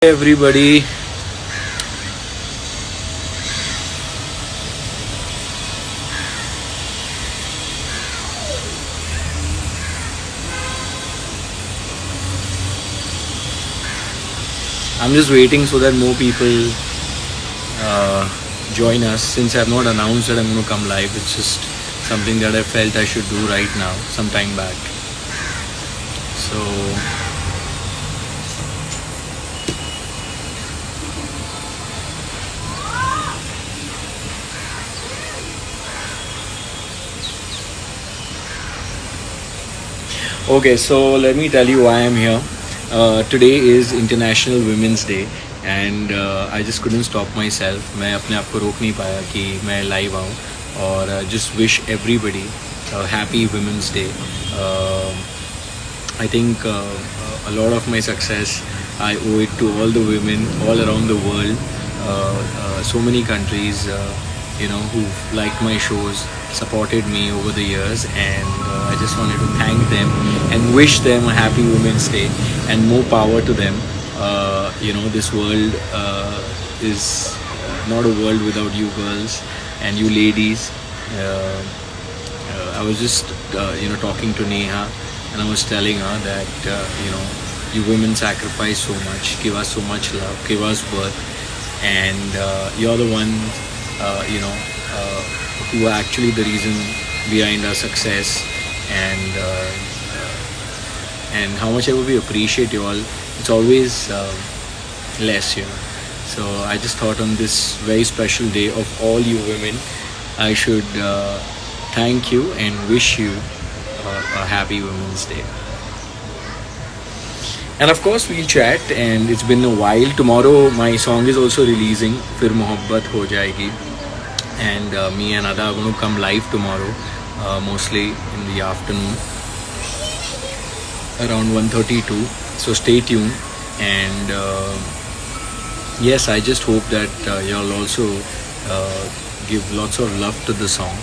Everybody. I'm just waiting so that more people join us. Since I've not announced that I'm going to come live, it's just something that I felt I should do right now, some time back. So okay, so let me tell you why I'm here. Today is International Women's Day and I just couldn't stop myself. मैं अपने आप को रोक नहीं पाया कि मैं live आऊँ और just wish everybody a happy Women's Day. I think a lot of my success I owe it to all the women all around the world, so many countries, who liked my shows, supported me over the years, and I just wanted to thank them and wish them a happy Women's Day and more power to them. This world is not a world without you girls and you ladies. I was just talking to Neha and I was telling her that you women sacrifice so much, give us so much love, give us birth, and you're the one who are actually the reason behind our success, and how much ever we appreciate you all, it's always less. So I just thought on this very special day of all you women, I should thank you and wish you a happy Women's Day. And of course we'll chat, and it's been a while. Tomorrow my song is also releasing, Fir Mohabbat Ho Jayegi, and me and Ada are going to come live tomorrow, mostly in the afternoon around 1:32. So stay tuned, and yes, I just hope that you'll also give lots of love to the song.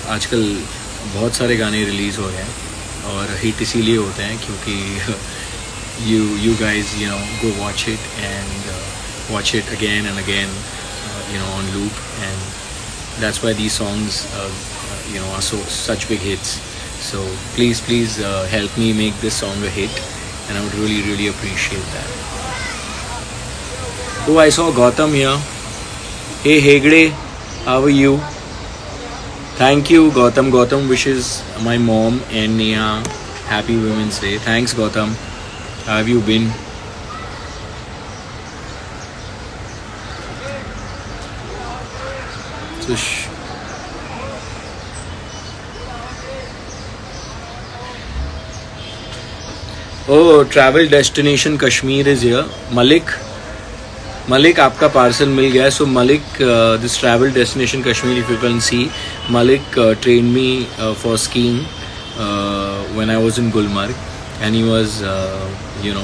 आजकल बहुत सारे गाने release हो रहे हैं और hit इसीलिए होते हैं क्योंकि you guys go watch it and watch it again and again on loop, and that's why these songs are such big hits. So please help me make this song a hit, and I would really appreciate that. Oh, I saw Gautam here. Hey Hegde, how are you? Thank you, Gautam. Gautam wishes my mom and Neha happy Women's Day. Thanks, Gautam. How have you been? So oh, travel destination Kashmir is here. Malik, आपका parcel मिल गया है. So Malik, this travel destination Kashmir, if you can see, Malik trained me for skiing when I was in Gulmarg, and he was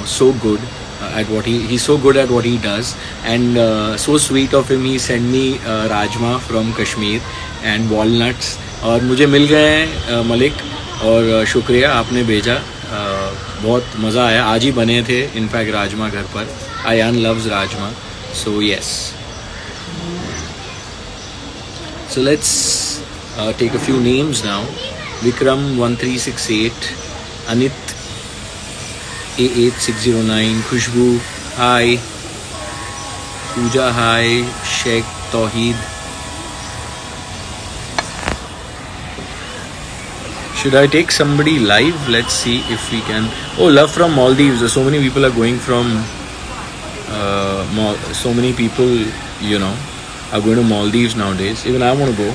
so good at what he's so good at what he does, and so sweet of him. He sent me rajma from Kashmir and walnuts, और मुझे मिल गए हैं मलिक, और शुक्रिया आपने भेजा. बहुत मज़ा आया. आज ही बने थे इनफैक्ट राजमा घर पर. Ayan loves rajma. So yes. So let's take a few names now. Vikram 1368, Anit A8609, Khushbu, hi. Pooja, hi. Sheikh Tawheed. Should I take somebody live? Let's see if we can. Oh, love from Maldives. So many people are going from so many people are going to Maldives nowadays. Even I want to go.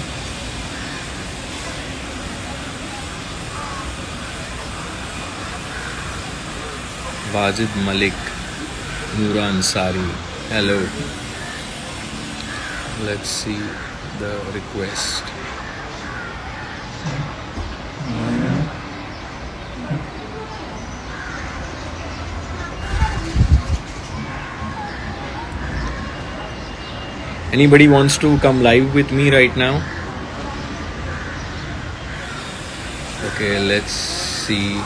Wajid Malik, Noora Ansari, hello. Let's see the request. Anybody wants to come live with me right now? Okay, let's see.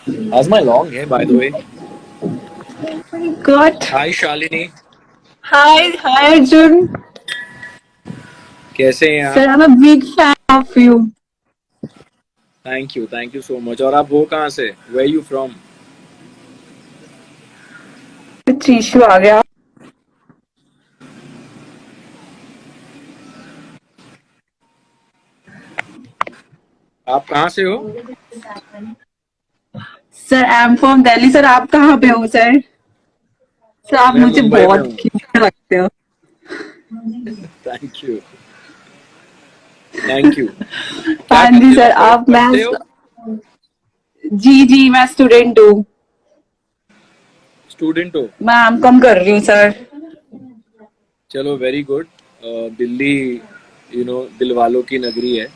How's my long hair, by the way? God. Hi, Shalini. Hi, Arjun. कैसे हैं आप? Sir, I'm a big fan of you. Thank you so much. और आप हो कहाँ से? Where you from? Trishu आ गया. आप कहाँ से हो? Sir, I'm from Delhi. Sir, आप कहाँ पे हो सर? सर, आप मैं मुझे मुंबई में बहुत हूँ. क्यूट लगते हो. Thank you. Thank you. क्या हाँ जी करते हो सर, आप? आप मैं पढ़ते हो? जी मैं स्टूडेंट हूँ. स्टूडेंट हो? मैं एमकॉम कर रही हूँ सर. चलो, वेरी गुड. दिल्ली दिल वालों की नगरी है.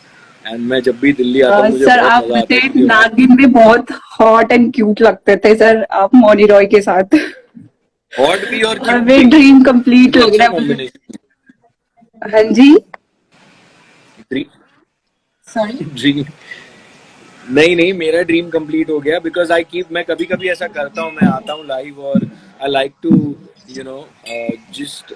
एंड मैं जब भी दिल्ली आता हूँ मुझे सर, बहुत आप मजा आता मुझे है क्योंकि वहाँ. नागिन में बहुत हॉट एंड क्यूट लगते थे सर. आप मौनी रॉय के साथ. हॉट भी और और क्यूट मेरी भी. ड्रीम ये कंप्लीट तो हो अच्छा गया मुझे. कॉम्बिनेशन. हाँ जी. ड्रीम. सॉरी. ड्रीम. नहीं नहीं, मेरा ड्रीम कंप्लीट हो गया बिकॉज मैं कभी कभी ऐसा करता हूँ. मैं आता हूँ लाइव और I like to you know just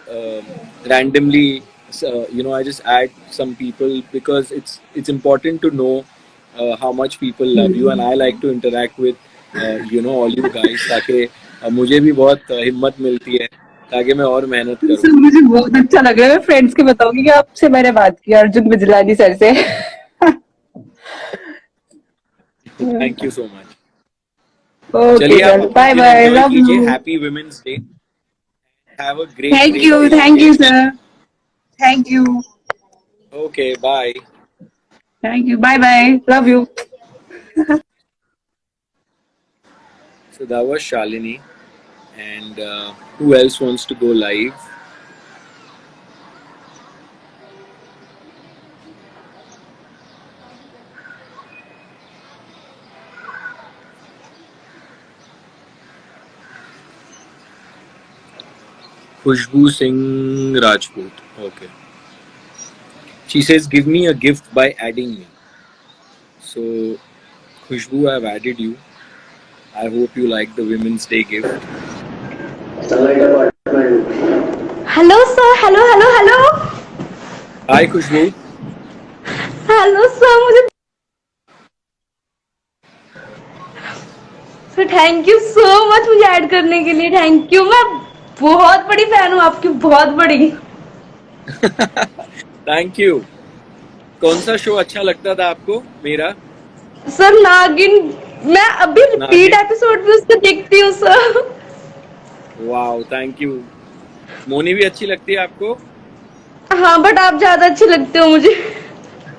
randomly I just add some people because it's important to know how much people love you and I like to interact with all you guys ताकि मुझे भी बहुत हिम्मत मिलती है ताकि मैं और मेहनत करूँ. सर, मुझे बहुत अच्छा लग रहा है. मैं फ्रेंड्स के बताऊंगी कि आपसे मैंने बात की अर्जुन बिजलानी सर से. Thank you so much. Okay चलिए, आप सर, अपना बाय दिन बाय, एंजॉय लव कीजिए. You. Happy women's day. Have a great great day. Thank okay. You sir. Thank you. Okay, bye. Thank you, bye bye, love you. So that was Shalini. And who else wants to go live? Khushbu Singh Rajput. Okay. She says, give me a gift by adding me. So, Khushbu, I've added you. I hope you like the Women's Day gift. Hello sir. Hello hello hello. Hi, Khushbu. Hello sir. मुझे sir thank you so much मुझे add करने के लिए. Thank you. मैं बहुत बड़ी fan हूँ आपकी. बहुत बड़ी. Thank you. कौन सा शो अच्छा लगता था आपको मेरा? सर नागिन. मैं अभी रिपीट नागिन. एपिसोड भी उसको देखती हूँ सर. Wow, thank you. मोनी भी अच्छी लगती है आपको? हाँ बट आप ज्यादा अच्छे लगते हो मुझे.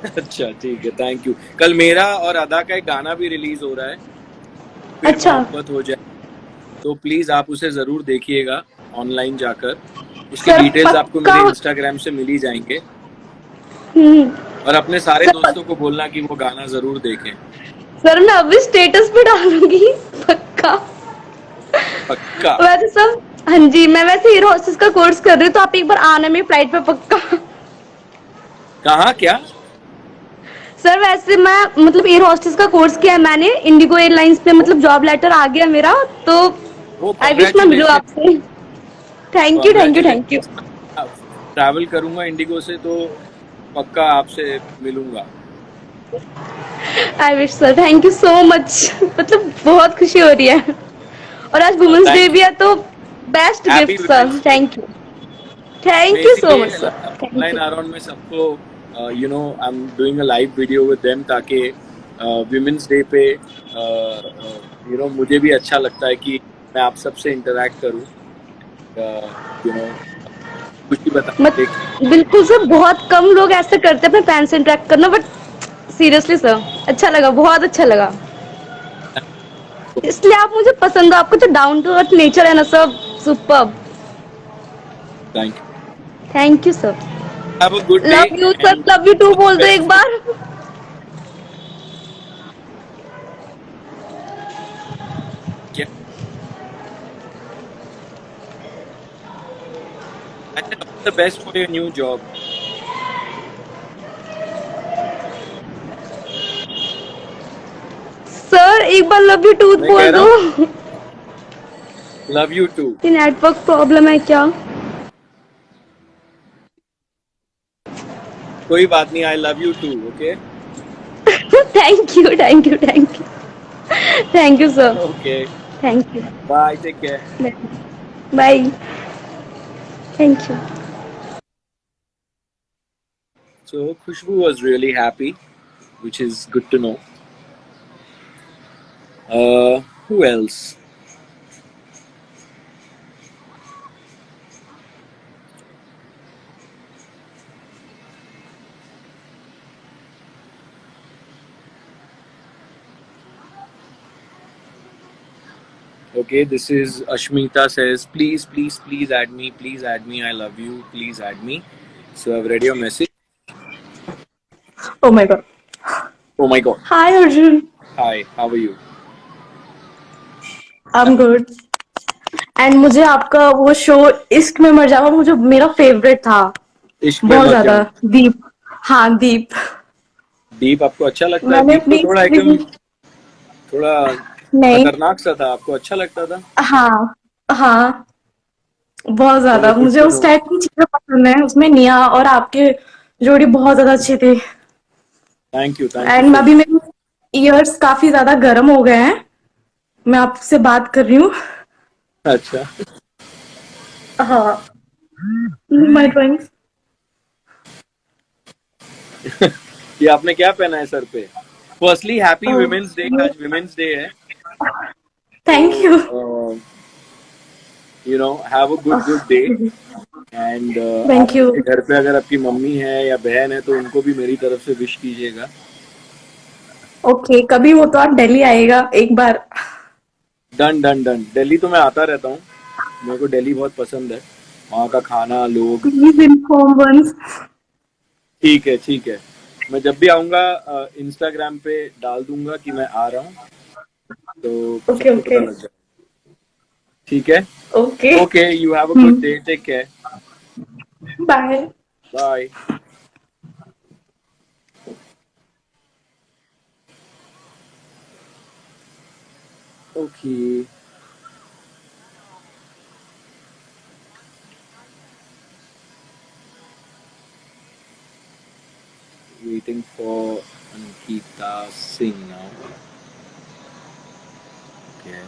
अच्छा, ठीक है. Thank you. कल मेरा और अदा का एक गाना भी रिलीज हो रहा है. फिर अच्छा. मोहब्बत हो जाए. तो प्लीज आप उसे जरूर देखिएगा ऑनलाइन जाकर. उसके सर डिटेल्स आपको पक्का. मेरे इंस्टाग्राम से मिल ही जाएंगे. हम्म, और अपने सारे सर. दोस्तों को बोलना कि वो गाना जरूर देखें. सर मैं अभी स्टेटस पे डालूंगी. पक्का. पक्का. वैसे सर. हाँ जी. मैं वैसे एयर होस्टेस का कोर्स कर रही हूँ तो आप एक बार आना मेरी फ्लाइट पे पक्का. कहाँ क्या? सर वैसे मैं मतलब एयर हॉस्टेस का कोर्स किया है मैंने इंडिगो एयरलाइंस पे. ओ, मतलब जॉब लेटर आ गया मेरा. तो ओ आई विश मैं मिलूँ कॉन्ग्रेचुलेशन. आपसे. Thank you thank you thank you. Congratulation. Travel करूंगा इंडिगो से तो पक्का आपसे मिलूंगा. I wish sir. Thank you so much. मतलब बहुत खुशी हो रही है. और आज वुमेन्स डे थैंक भी यू. है तो best happy gift sir. Women's day. Thank you. मैं थैंक यू सो इसीलिए much sir. Thank online you. आ रहा हूँ. मैं सबको I am doing a live video with them ताकि विमेंस डे पे मुझे भी अच्छा लगता है कि मैं आप सबसे इंटरेक्ट करूँ. यू नो खुशी मत बताने की. बिल्कुल सर. बहुत कम लोग ऐसे करते हैं अपने फैन से इंटरेक्ट करना. बट सीरियसली सर अच्छा लगा. बहुत अच्छा लगा. इसलिए आप मुझे पसंद हो. आपको जो डाउन टू अर्थ नेचर है ना सब. Super. Thank you. Thank you sir. Have a good day love you sir. And love you too all the बोल दो एक बेस्ट. बार. क्या? अच्छा, all the best for your new job. Sir एक एक बार लव यू टू मैं कह बोल रहा दो। हूँ लव यू टू। ये नेटवर्क प्रॉब्लम है क्या? कोई बात नहीं, I love you too. Okay. Thank you, thank you, thank you, thank you sir, okay, thank you. Bye, take care. Bye, thank you. So Khushbu was really happy, which is good to know. Who else? Okay, this is Ashmita says, please, please, please add me, please add me. I love you, please add me. So I've read your message. Oh my god. Oh my god. Hi Arjun. Hi, how are you? I'm good. And मुझे आपका वो show इश्क में मर जावा मुझे मेरा favourite था इश्क में बहुत मर ज्यादा। जाऊं। दीप, हाँ दीप। दीप आपको अच्छा लगता है? मैंने दीप तो अपनी थोड़ा एकदम थोड़ा नहीं, खतरनाक सा था, आपको अच्छा लगता था? हाँ हाँ, बहुत चलो, ज्यादा गुड मुझे टू उस नो। टाइप की चीजें पसंद है। उसमें निया और आपके जोड़ी बहुत ज्यादा अच्छी थी। थैंक यू एंड सो अभी मच। मेरे ईयर्स काफी ज्यादा गर्म हो गए हैं, मैं आपसे बात कर रही हूँ। अच्छा। हाँ, माय ड्राइंग्स। ये आपने क्या पहना है सर पे? फर्स्टली हैप्पी वुमेन्स डे, आज वुमेन्स डे है। Thank you. तो have a good day. And thank you. आपके घर पे अगर आपकी मम्मी है या बहन है तो उनको भी मेरी तरफ से विश कीजिएगा। ओके, कभी हो तो आप दिल्ली आएगा एक बार। डन डन डन, दिल्ली तो मैं आता रहता हूँ। मेरे को दिल्ली बहुत पसंद है, वहाँ का खाना, लोग। Please inform once. ठीक है, ठीक है। मैं जब भी आऊँगा इंस्टाग्राम पे डाल दूंगा कि मैं आ रहा हूँ, तो ओके सबको ओके पता लग जाए। ठीक है। Okay. Okay, you have a good day, take care. Bye. Bye. Okay. Waiting for Ankita Singh now. Okay.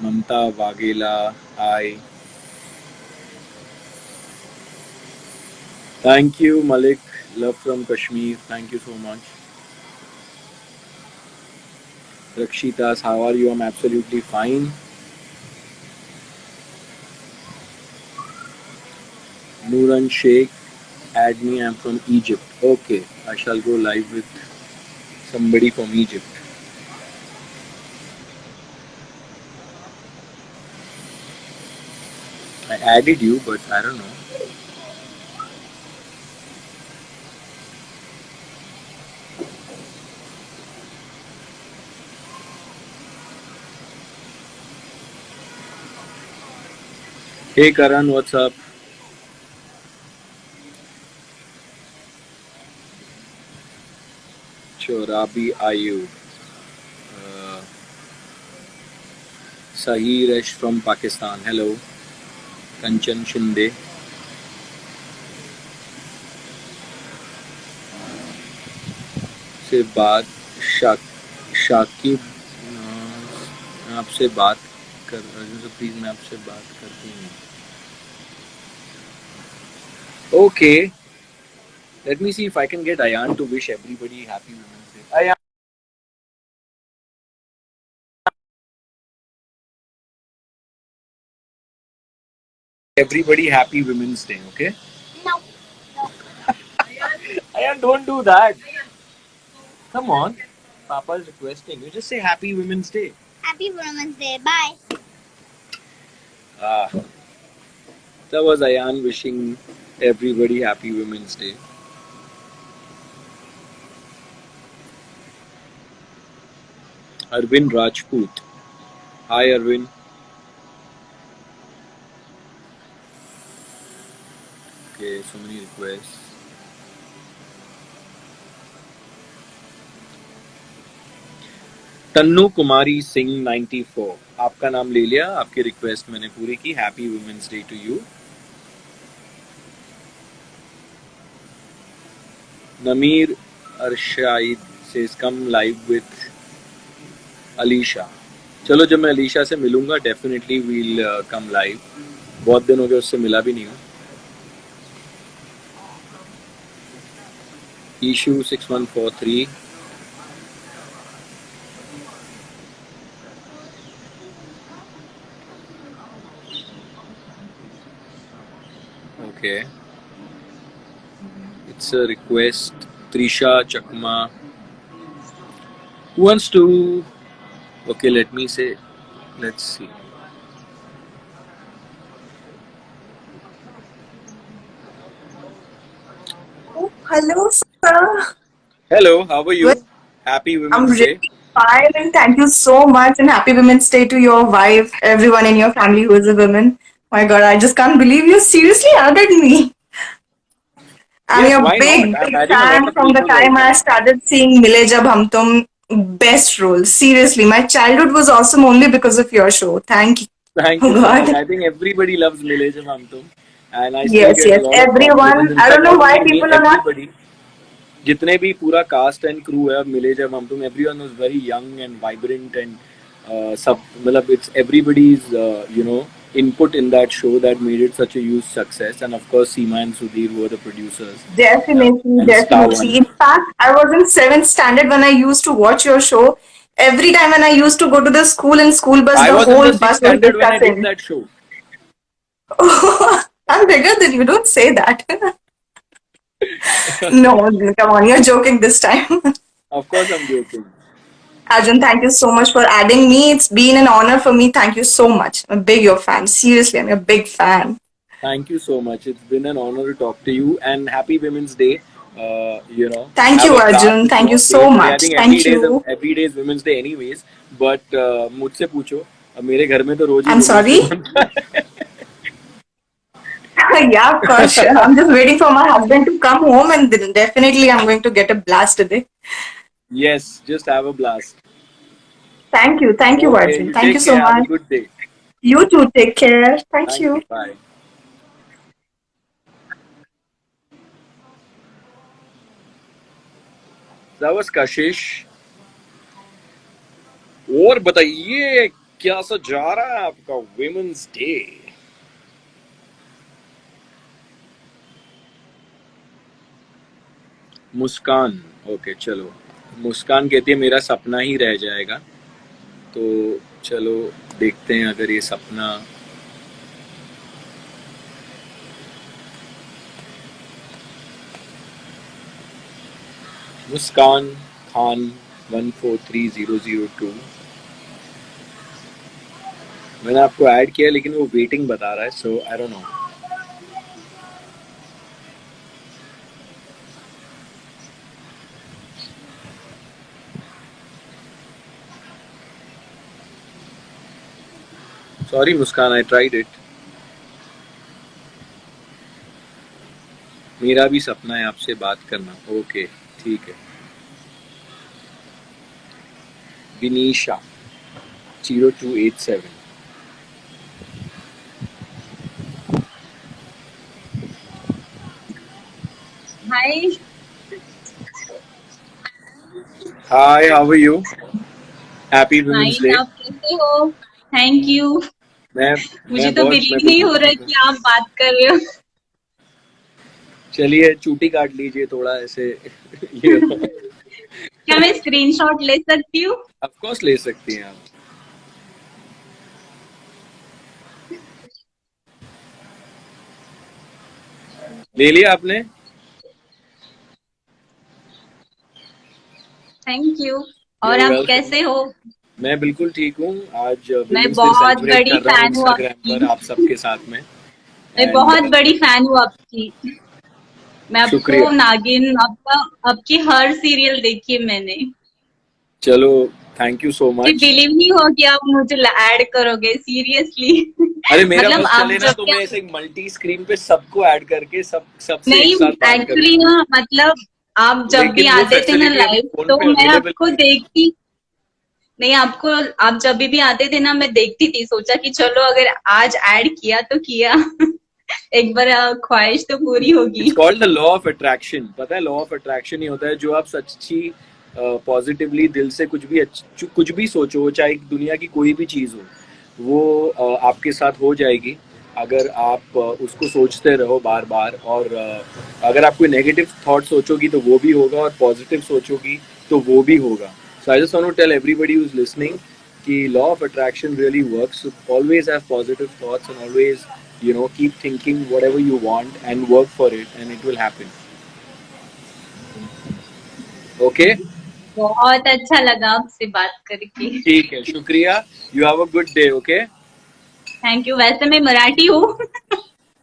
Mamta Waghela, hi. Thank you, Malik. Love from Kashmir. Thank you so much. Rakshitas, how are you? I'm absolutely fine. Nuran Sheikh, add me. I'm from Egypt. Okay, I shall go live with somebody from Egypt. I added you, but I don't know. Hey Karan, what's up? Chorabi Ayub. Uh, Sahir Esh from Pakistan. Hello. Kanchan Shinde. से बात शाक शाकिब मैं आपसे बात कर अर्जुन से please मैं आपसे बात करती हूँ। Okay, let me see if I can get Ayaan to wish everybody happy women's day. Ayaan, everybody happy women's day, okay? Ayan, don't do that. Come on, Papa is requesting you, just say happy women's day. Happy Women's Day. Bye. Ah, that was Ayan wishing everybody happy women's day. Arvind Rajput, hi Arvind. Okay, so many requests. Tannu Kumari Singh 94, आपका नाम ले लिया, आपकी request मैंने पूरी की. Happy women's day to you. Namir Arshaid says come live with Alisha. चलो जब मैं अलीशा से मिलूंगा डेफिनेटली वील कम लाइव. बहुत दिन हो गए उससे मिला भी नहीं हूँ. ईशू 6143. Okay. It's a request. Trisha Chakma. Who wants to? Okay, let me say. Let's see. Oh, hello, sir. Hello, how are you? Well, Happy I'm Women's Day. really fine and thank you so much and happy Women's Day to your wife, everyone in your family who is a woman. My God, I just can't believe you seriously added me. I'm Yes, your why big, not? I'm big adding a lot fan of from the people time right I now. started seeing Mile Jab Hum Tum. Best role. Seriously, my childhood was awesome only because of your show. Thank you. Thank Oh you so much. God. I think everybody loves Milej Mamtum, and I still Yes, get a yes. lot of Everyone. compliments. In I don't fact, know I why think me, people are not. everybody, जितने भी पूरा cast and crew है मिले जब हम तुम, everyone was very young and vibrant and सब मतलब it's everybody's input in that show that made it such a huge success. And of course Seema and Sudhir were the producers, Definitely, and Star One. definitely. In fact, I was in seventh standard when I used to watch your show. Every time when I used to go to the school in school bus, I the was in the whole sixth bus was standard when I did discussing. that show. I'm bigger than you. Don't say that. No, come on. You're joking this time. Of course I'm joking. Arjun, thank you so much for adding me. It's been an honor for me. Thank you so much. I'm a big your fan. Seriously, I'm a big fan. Thank you so much. It's been an honor to talk to you, and happy Women's Day. Thank Have you, a blast Arjun. with Thank you your day so today. I much. think Thank you. every day is Women's Day anyways. But मुझसे पूछो, अब मेरे घर में तो रोज ही I'm Women's Day sorry. बनता है. Yeah, of course. Sure. I'm just waiting for my husband to come home, and then definitely I'm going to get a blast today. Yes, just have a blast. Thank you, Okay, Arjun. you Thank you take so care. Have a much. good day. You too. Take care. Thank Thank you. you. Bye. That was Kashish. और बताइए क्या सा जा रहा है आपका Women's Day? मुस्कान. Okay चलो, मुस्कान कहती है मेरा सपना ही रह जाएगा. तो चलो देखते हैं अगर ये सपना मुस्कान खान 143002. मैंने आपको ऐड किया लेकिन वो वेटिंग बता रहा है, so I don't know. Sorry Muskan, I tried it. मेरा भी सपना है आपसे बात करना. ओके ठीक है. Vinisha 0287. Hi hi, how are you? Happy women's nice, day. आप कैसे हो? Thank you. मैं मुझे मैं तो बहुत मैं बिलीव तो नहीं हो बहुत रहा है कि आप बात कर रहे हो. चलिए चूटी काट लीजिए थोड़ा ऐसे. ये क्या मैं स्क्रीनशॉट ले सकती हूँ? ऑफ कोर्स ले सकती हैं आप. ले लिया आपने? Thank you. और You're आप welcome. कैसे हो? मैं बिल्कुल ठीक हूँ. आज मैं वुमेन्स डे बहुत सेलिब्रेट बड़ी कर रहा हूँ फैन हूँ इंस्टाग्राम आपकी. पर आप सबके साथ में. मैं एंड बहुत बड़ी फैन हूँ आपकी. मैं आपको शुक्रिया. नागिन, आपकी हर सीरियल देखी है मैंने. चलो थैंक यू सो मुझे मच. बिलीव नहीं हो कि आप मुझे ऐड करोगे, सीरियसली. अरे मेरा मतलब बस आप चले ना जब तो क्या मैं ऐसे मल्टी स्क्रीन पे सबको ऐड करके सबसे एक नहीं, साथ बात एक्चुअली करूंगा. ना मतलब आप जब भी लेकिन वो आते थे ना फैसिलिटी अभी लाइव फोन तो पे मैं अवेलेबल आपको नहीं है. देखती नहीं, आपको आप जब भी आते थे ना, मैं देखती थी, सोचा कि चलो अगर आज ऐड किया तो किया। एक बार ख्वाहिश तो पूरी होगी। It's called the law of attraction. पता है, लॉ ऑफ अट्रैक्शन ही होता है जो आप सच्ची पॉजिटिवली दिल से कुछ भी सोचो, चाहे दुनिया की कोई भी चीज़ हो, वो आपके साथ हो जाएगी अगर आप उसको सोचते रहो बार बार। और अगर आप कोई नेगेटिव थॉट सोचोगी तो वो भी होगा, और पॉजिटिव सोचोगी तो वो भी होगा। So I just want to tell everybody who is listening कि law of attraction really works. Always have positive thoughts and always keep thinking whatever you want and work for it and it will happen. Okay? बहुत अच्छा लगा आपसे बात करके। ठीक है, शुक्रिया। You have a good day. Okay? Thank you. वैसे मैं मराठी हूँ।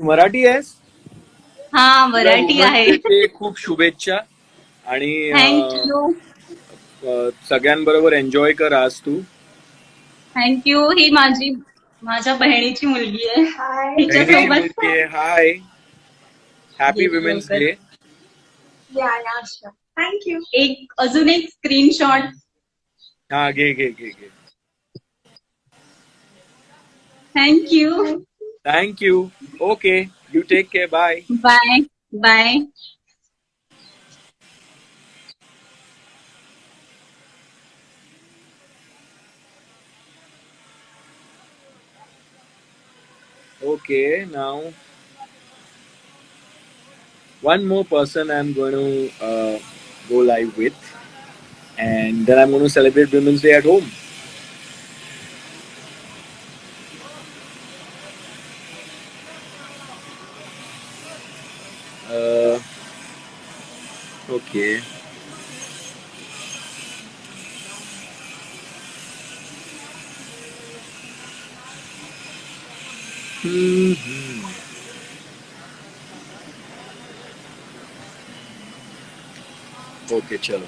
मराठी आहेस? हाँ, मराठी आहे। ते खूप शुभेच्छा आणि थँक यू। सगळ्यांबरोबर एन्जॉय कर आज तू। Thank you. ही माझ्या बहिणीची मुलगी आहे। बहिणीची तिच्यासोबत मुलगी आहे. हाय, हॅपी Yes, विमेन्स लवकर. डे। अजून एक स्क्रीनशॉट। हा, घे घे घे घे। Thank you. Thank you. Okay, you take care. Bye. Bye bye. Okay, now one more person I'm going to go live with, and then I'm going to celebrate Women's Day at home. Okay. Okay, चलो.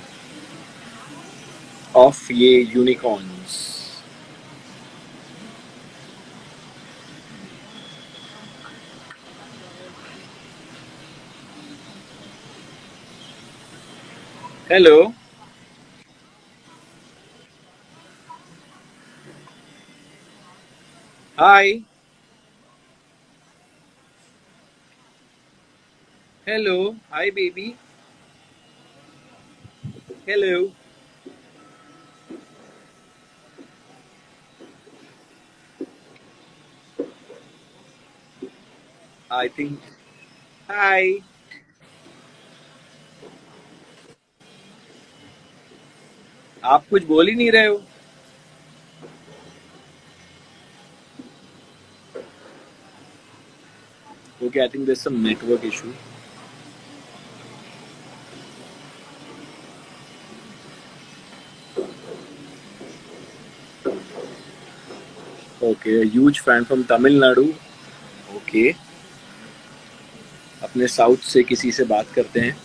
Off ये unicorns. Hello. Hi. Hello. Hi, baby. Hello. I think. Hi. आप कुछ बोल ही नहीं रहे हो. Okay, I think there's some network issue. Okay, a huge fan from Tamil Nadu. Okay. अपने south से किसी से बात करते हैं.